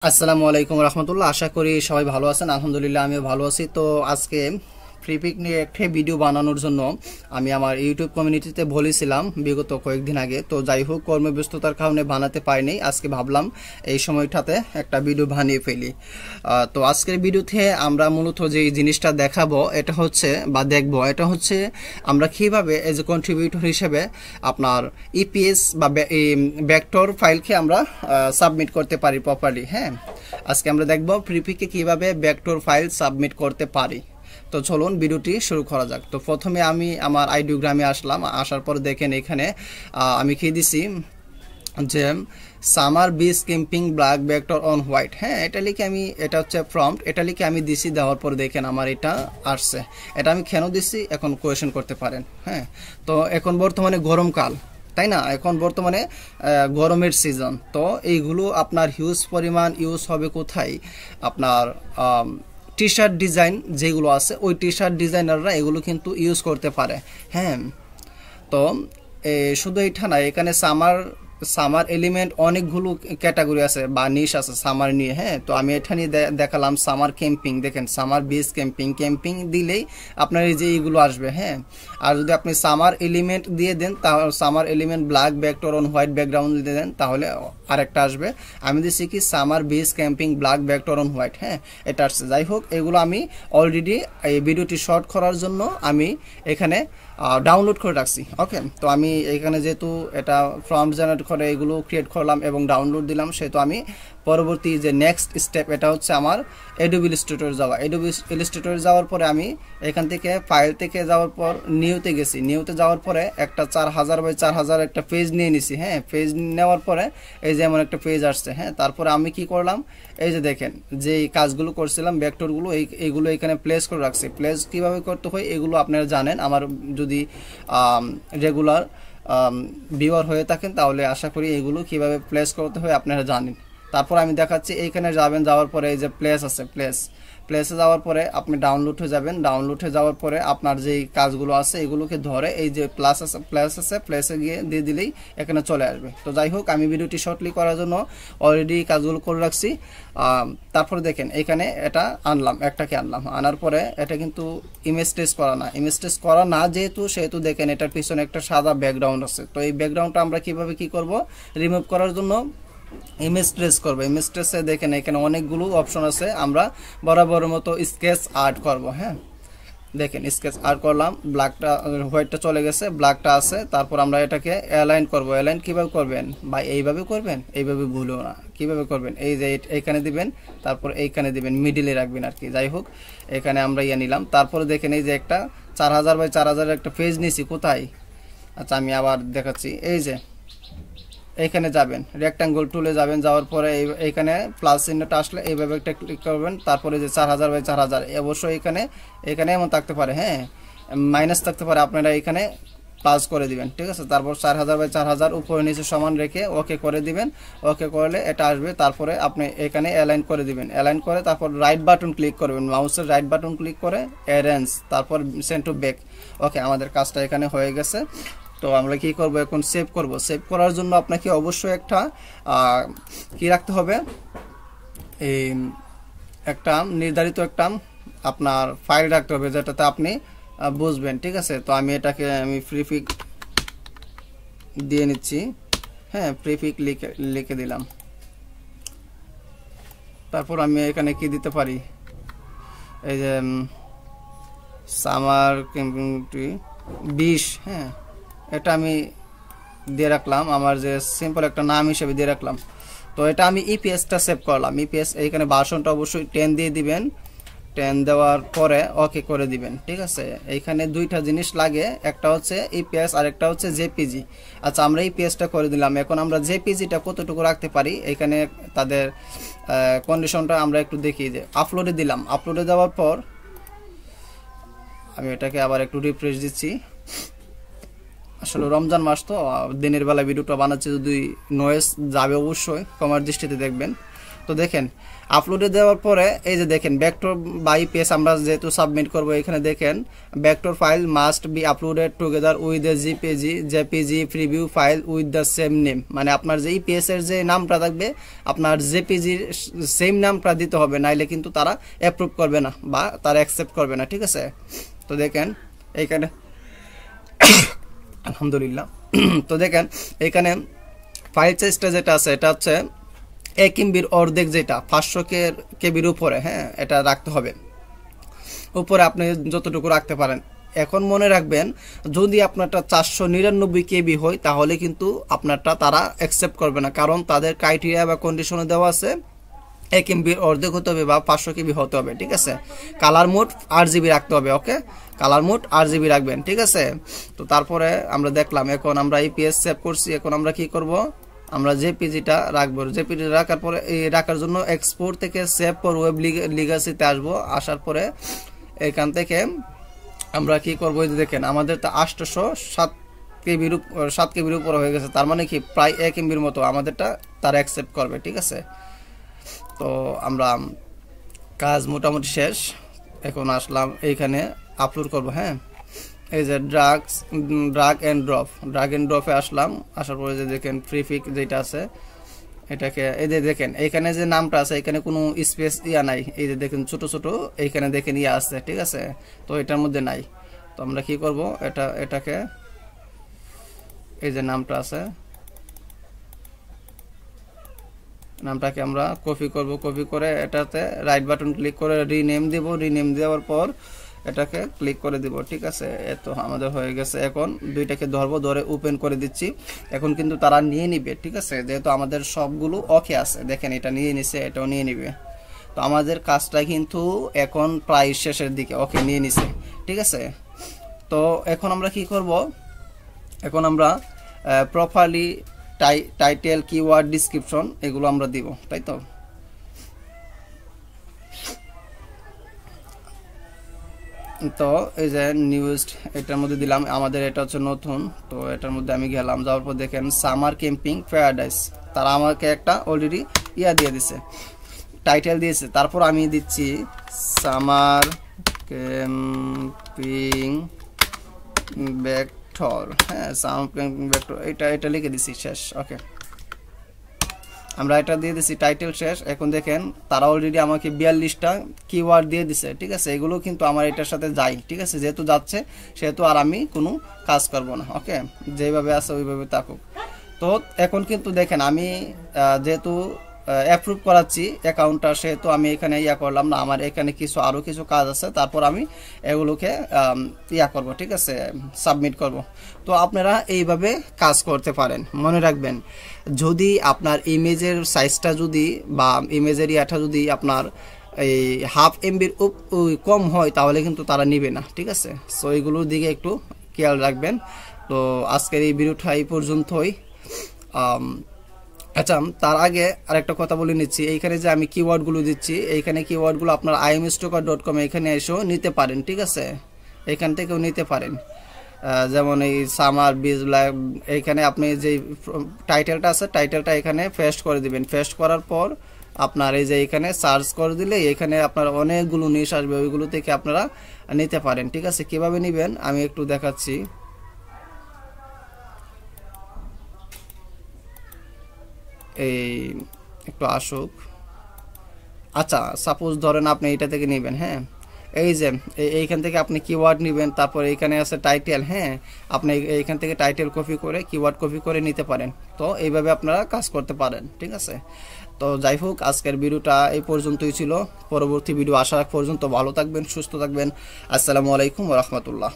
আসসালামু আলাইকুম রহমতুল্লাহ। আশা করি সবাই ভালো আছেন। আলহামদুলিল্লাহ আমিও ভালো আছি। তো আজকে ফ্রি পিক নিয়ে একটা ভিডিও বানানোর জন্য আমি আমার ইউটিউব কমিউনিটিতে বলেছিলাম বিগত কয়েকদিন আগে। তো যাই হোক, কর্মব্যস্ততার কারণে বানাতে পারিনি। আজকে ভাবলাম এই সময়টাতে একটা ভিডিও বানিয়ে ফেলি। তো আজকের ভিডিওতে আমরা মূলত যে জিনিসটা দেখাবো এটা হচ্ছে বা দেখবো এটা হচ্ছে আমরা কীভাবে এজ এ কন্ট্রিবিউটর হিসেবে আপনার ইপিএস বা ভেক্টর ফাইলকে আমরা সাবমিট করতে পারি প্রপারলি। হ্যাঁ, আজকে আমরা দেখব প্রিপিকে কিভাবে ভেক্টর ফাইল সাবমিট করতে পারি। তো চলুন ভিডিওটি শুরু করা যাক। তো প্রথমে আমি আমার আইডিওগ্রামে আসলাম। আসার পর দেখেন এখানে আমি কি দিছি যে summer beach camping black vector on white. হ্যাঁ, এটা লিখে আমি, এটা হচ্ছে প্রম্পট, এটা লিখে আমি দিছি। দেওয়ার পর দেখেন আমার এটা আসছে। এটা আমি কেন দিছি এখন কোয়েশ্চেন করতে পারেন। হ্যাঁ, তো এখন বর্তমানে গরমকাল, তাই না? এখন বর্তমানে গরমের সিজন। তো এইগুলো আপনার হিউজ পরিমাণ ইউজ হবে কোথায়? আপনার টি শার্ট ডিজাইন যেগুলো আছে ওই টি শার্ট ডিজাইনাররা এগুলো কিন্তু ইউজ করতে পারে। হ্যাঁ, তো শুধু এটা না, এখানে সামার এলিমেন্ট অনেকগুলো ক্যাটাগরি আছে বা নিশ আছে সামার নিয়ে। হ্যাঁ, তো আমি এটা নিয়ে দেখালাম সামার ক্যাম্পিং। দেখেন সামার বিচ ক্যাম্পিং দিলেই আপনার এই যে এইগুলো আসবে। হ্যাঁ, আর যদি আপনি সামার এলিমেন্ট দিয়ে দেন, তাহলে summer element black vector on white background দিয়ে দেন, তাহলে আরেকটা আসবে। আমি দিচ্ছি কি summer beach camping black vector on white. হ্যাঁ, এটা আসছে। যাই হোক, এগুলো আমি অলরেডি এই ভিডিওটি শর্ট করার জন্য আমি এখানে ডাউনলোড করে রাখছি। ওকে, তো আমি এখানে যেহেতু এটা ফর্ম জেনারেট করে এগুলো ক্রিয়েট করলাম এবং ডাউনলোড দিলাম, সেহেতু আমি পরবর্তী যে নেক্সট স্টেপ এটা হচ্ছে আমার অ্যাডোবি ইলাস্ট্রেটর যাওয়া। অ্যাডোবি ইলাস্ট্রেটর যাওয়ার পরে আমি এখান থেকে ফাইল থেকে যাওয়ার পর নিউতে গেছি। নিউতে যাওয়ার পরে একটা 4000 বাই 4000 একটা পেজ নিয়ে নিছি। হ্যাঁ, পেজ নেওয়ার পরে এই যে এমন একটা পেজ আসছে। হ্যাঁ, তারপরে আমি কি করলাম, এই যে দেখেন যে কাজগুলো করছিলাম ভেক্টরগুলো এইগুলো এখানে প্লেস করে রাখছি। প্লেস কিভাবে করতে হয় এগুলো আপনারা জানেন। আমার যদি রেগুলার ভিউয়ার হয়ে থাকেন তাহলে আশা করি এগুলো কিভাবে প্লেস করতে হয় আপনারা জানেন। তারপর আমি দেখাচ্ছি এইখানে যাবেন, যাওয়ার পরে এই যে প্লেস আছে, প্লেসে যাওয়ার পরে আপনি ডাউনলোড হয়ে যাবেন। ডাউনলোড হয়ে যাওয়ার পরে আপনার যেই কাজগুলো আছে এগুলোকে ধরে এই যে প্লাস আছে প্লেসে গিয়ে দিয়ে দিলেই এখানে চলে আসবে। তো যাই হোক, আমি ভিডিওটি শর্টলি করার জন্য অলরেডি কাজগুলো করে রাখছি। তারপরে দেখেন এখানে এটা আনলাম, একটাকে আনলাম। আনার পরে এটা কিন্তু ইমেজ টেস্ট করা না, সেহেতু দেখেন এটার পিছনে একটা সাদা ব্যাকগ্রাউন্ড আছে। তো এই ব্যাকগ্রাউন্ডটা আমরা কিভাবে কি করব, রিমুভ করার জন্য ইমেজ ট্রেস করবো। ইমেজ ট্রেসে দেখেন এখানে অনেকগুলো অপশন আছে। আমরা বরাবর মতো স্কেচ আর্ট করব। হ্যাঁ, দেখেন স্কেচ আর্ট করলাম, ব্ল্যাকটা হোয়াইটটা চলে গেছে, ব্ল্যাকটা আছে। তারপর আমরা এটাকে অ্যালাইন করব। অ্যালাইন কিভাবে করবেন বা এইভাবে করবেন, এইভাবে ভুলও না। কিভাবে করবেন, এই যে এইখানে দিবেন, তারপর এইখানে দিবেন, মিডিলে রাখবেন আর কি। যাই হোক, এখানে আমরা নিলাম। তারপরে দেখেন এই যে একটা 4000 বাই 4000 একটা পেজ নিয়েছি। কোথায়? আচ্ছা, আমি আবার দেখাচ্ছি। এই যে এইখানে যাবেন, রেক্টাঙ্গল টুলে যাবেন, যাওয়ার পরে এইখানে প্লাস চিহ্নটা আসলে এইভাবে একটা ক্লিক করবেন। তারপরে যে 4000 বাই 4000 অবশ্যই এখানে এমন থাকতে পারে। হ্যাঁ, মাইনাস থাকতে পারে, আপনারা এখানে প্লাস করে দিবেন। ঠিক আছে, তারপর 4000 বাই 4000 উপরে নিচে সমান রেখে ওকে করে দিবেন। ওকে করলে এটা আসবে। তারপরে আপনি এখানে অ্যালাইন করে দিবেন। অ্যালাইন করে তারপর রাইট বাটন ক্লিক করবেন, মাউসের রাইট বাটন ক্লিক করে অ্যারেঞ্জ, তারপর সেন্ড টু ব্যাক। ওকে, আমাদের কাজটা এখানে হয়ে গেছে। তো আমরা কি করব এখন, সেভ করব। সেভ করার জন্য আপনাকে অবশ্যই একটা কি রাখতে হবে, এই একটা নির্ধারিত একটা আপনার ফাইল রাখতে হবে যেটাতে আপনি বুঝবেন। ঠিক আছে, তো আমি এটাকে প্রিফিক দিয়ে নিচ্ছি। হ্যাঁ, প্রিফিক লিখে দিলাম। তারপর আমি এখানে কি দিতে পারি, এই যে সামার ক্যাম্পিংটি 20। হ্যাঁ, এটা আমি দিয়ে রাখলাম, আমার যে সিম্পল একটা নাম হিসেবে দিয়ে রাখলাম। তো এটা আমি ইপিএসটা সেভ করলাম। ইপিএস এইখানে ভার্সনটা অবশ্যই 10 দিয়ে দিবেন। 10 দেওয়ার পরে ওকে করে দিবেন। ঠিক আছে, এইখানে দুইটা জিনিস লাগে, একটা হচ্ছে ইপিএস আর একটা হচ্ছে জেপিজি। আচ্ছা, আমরা ইপিএসটা করে দিলাম। এখন আমরা জেপিজিটা কতটুকু রাখতে পারি এখানে তাদের কন্ডিশনটা আমরা একটু দেখি। যে আপলোডে দিলাম, আপলোডে দেওয়ার পর আমি এটাকে আবার একটু রিফ্রেশ দিচ্ছি। আসলে রমজান মাস তো দিনের বেলা ভিডিওটা বানাচ্ছি, যদি নয়েজ যাবে অবশ্যই ক্ষমার দৃষ্টিতে দেখবেন। তো দেখেন আপলোডে দেওয়ার পরে এই যে দেখেন ভেক্টর বাই পেজ আমরা যেহেতু সাবমিট করব, এখানে দেখেন vector file must be uploaded together with the JPG preview file with the same name, মানে আপনার যে ইপিএস এর যে নামটা থাকবে আপনার জেপিজির সেম নামটা দিতে হবে, নাইলে কিন্তু তারা অ্যাপ্রুভ করবে না বা তারা অ্যাকসেপ্ট করবে না। ঠিক আছে, তো দেখেন এইখানে আলহামদুলিল্লাহ। তো দেখেন এখানে ফাইল সাইজটা যেটা আছে এটা হচ্ছে 1 এমবির অর্ধেক, যেটা 500 কেবির উপরে, হ্যাঁ এটা রাখতে হবে। উপরে আপনি যতটুকু রাখতে পারেন। এখন মনে রাখবেন যদি আপনারটা 499 কেবি হয় তাহলে কিন্তু আপনারটা তারা অ্যাকসেপ্ট করবে না, কারণ তাদের ক্রাইটেরিয়া বা কন্ডিশনে দেওয়া আছে 1 এমবির অর্ধেক হতে হবে বা 500 কেবি হতে হবে। ঠিক আছে, কালার মোড 8 জিবি রাখতে হবে। ওকে, কালার মোড 8 জিবি রাখবেন। ঠিক আছে, তো তারপরে আমরা দেখলাম এখন আমরা ইপিএস সেভ করছি। এখন আমরা কি করব, আমরা জেপিজিটা রাখবো। জেপিজি রাখার পরে এই রাখার জন্য এক্সপোর্ট থেকে সেভ ফর ওয়েব লিগাসিতে আসবো। আসার পরে এখান থেকে আমরা কি করবো, এই যে দেখেন আমাদের তো 807 কেবির উপরে হয়ে গেছে, তার মানে কি প্রায় 1 এমবির মতো আমাদেরটা তারা অ্যাকসেপ্ট করবে। ঠিক আছে, তো আমরা কাজ মোটামুটি শেষ। এখন আসলাম এইখানে আপলোড করব। হ্যাঁ, এই যে ড্রাগ এন্ড ড্রপে আসলাম। আসার পরে যে দেখেন প্রিফিক যেটা আছে এটাকে এই যে দেখেন এইখানে যে নামটা আছে এখানে কোনো স্পেস ইয়া নাই। এই যে দেখেন ছোট ছোট এইখানে দেখেন ইয়া আছে। ঠিক আছে, তো এটার মধ্যে নাই। তো আমরা কি করব, এটাকে এই যে নামটা আছে নামটাকে আমরা কপি করব। কপি করে এটাতে রাইট বাটন ক্লিক করে রিনেম দেব। রিনেম দেওয়ার পর এটাকে ক্লিক করে দিব। ঠিক আছে, এত আমাদের হয়ে গেছে। এখন দুইটাকে ধরবো, ধরে ওপেন করে দিচ্ছি। এখন কিন্তু তারা নিয়ে নিবে। ঠিক আছে, যেহেতু আমাদের সবগুলো ওকে আছে, দেখেন এটা নিয়ে নিছে, এটাও নিয়ে নিবে। তো আমাদের কাজটা কিন্তু এখন প্রায় শেষের দিকে। ওকে, নিয়ে নিছে। ঠিক আছে, তো এখন আমরা কি করব, এখন আমরা প্রপারলি টাইটেল কিওয়ার্ড ডিসক্রিপশন এগুলো আমরা দিব, তাই তো। তো এই যে নিউজ এটার মধ্যে দিলাম, আমাদের এটা হচ্ছে নতুন। তো এটার মধ্যে আমি গেলাম, যাওয়ার পর দেখেন সামার ক্যাম্পিং প্যারাডাইস, তারা আমাকে একটা অলরেডি ইয়া দিয়ে দিছে, টাইটেল দিয়েছে। তারপর আমি দিচ্ছি সামার ক্যাম্পিং ভেক্টর। হ্যাঁ, সামার ক্যাম্পিং ভেক্টর এটা লিখে দিছি, শেষ। ওকে, আমরা এটা দিয়ে দিছি, টাইটেল শেষ। এখন দেখেন তারা অলরেডি আমাকে 42টা কিওয়ার্ড দিয়ে দিছে। ঠিক আছে, এগুলো কিন্তু আমার এটার সাথে যাই। ঠিক আছে, যেহেতু যাচ্ছে সেহেতু আর আমি কোনো কাজ করব না। ওকে, যেভাবে আছে ওইভাবে থাকুক। তো এখন কিন্তু দেখেন আমি যেহেতু অ্যাপ্রুভ করাচ্ছি অ্যাকাউন্টটা, সেহেতু আমি এখানে ইয়া করলাম না, আমার এখানে আরও কিছু কাজ আছে। তারপর আমি এগুলোকে ইয়া করব। ঠিক আছে, সাবমিট করব। তো আপনারা এইভাবে কাজ করতে পারেন। মনে রাখবেন যদি আপনার ইমেজের সাইজটা যদি বা ইমেজের ইয়াটা যদি আপনার এই হাফ এমবির কম হয় তাহলে কিন্তু তারা নিবে না। ঠিক আছে, সো এইগুলোর দিকে একটু খেয়াল রাখবেন। তো আজকের এই ভিডিওটা এই পর্যন্তই। আচ্ছা, তার আগে আরেকটা কথা বলে নিচ্ছি, এইখানে যে আমি কিওয়ার্ডগুলো দিচ্ছি, এইখানে কিওয়ার্ডগুলো আপনার imstocker.com এখানে এসেও নিতে পারেন। ঠিক আছে, এখান থেকেও নিতে পারেন। যেমন এই সামার বীজ, এইখানে আপনি যে টাইটেলটা আছে টাইটেলটা এখানে পেস্ট করে দিবেন। পেস্ট করার পর আপনার এই যে এখানে সার্চ করে দিলে এখানে আপনার অনেকগুলো নিউজ আসবে, ওইগুলো থেকে আপনারা নিতে পারেন। ঠিক আছে, কিভাবে নেবেন আমি একটু দেখাচ্ছি। এই একটু আসুক। আচ্ছা, সাপোজ ধরেন আপনি এটা থেকে নেবেন। হ্যাঁ, এই যে এইখান থেকে আপনি কিওয়ার্ড নেবেন, তারপর এইখানে আছে টাইটেল। হ্যাঁ, আপনি এইখান থেকে টাইটেল কপি করে কিওয়ার্ড কপি করে নিতে পারেন। তো এইভাবে আপনারা কাজ করতে পারেন। ঠিক আছে, তো যাই হোক আজকের ভিডিওটা এই পর্যন্তই ছিল। পরবর্তী ভিডিও আসার পর্যন্ত ভালো থাকবেন, সুস্থ থাকবেন। আসসালামু আলাইকুম ওয়া রাহমাতুল্লাহ।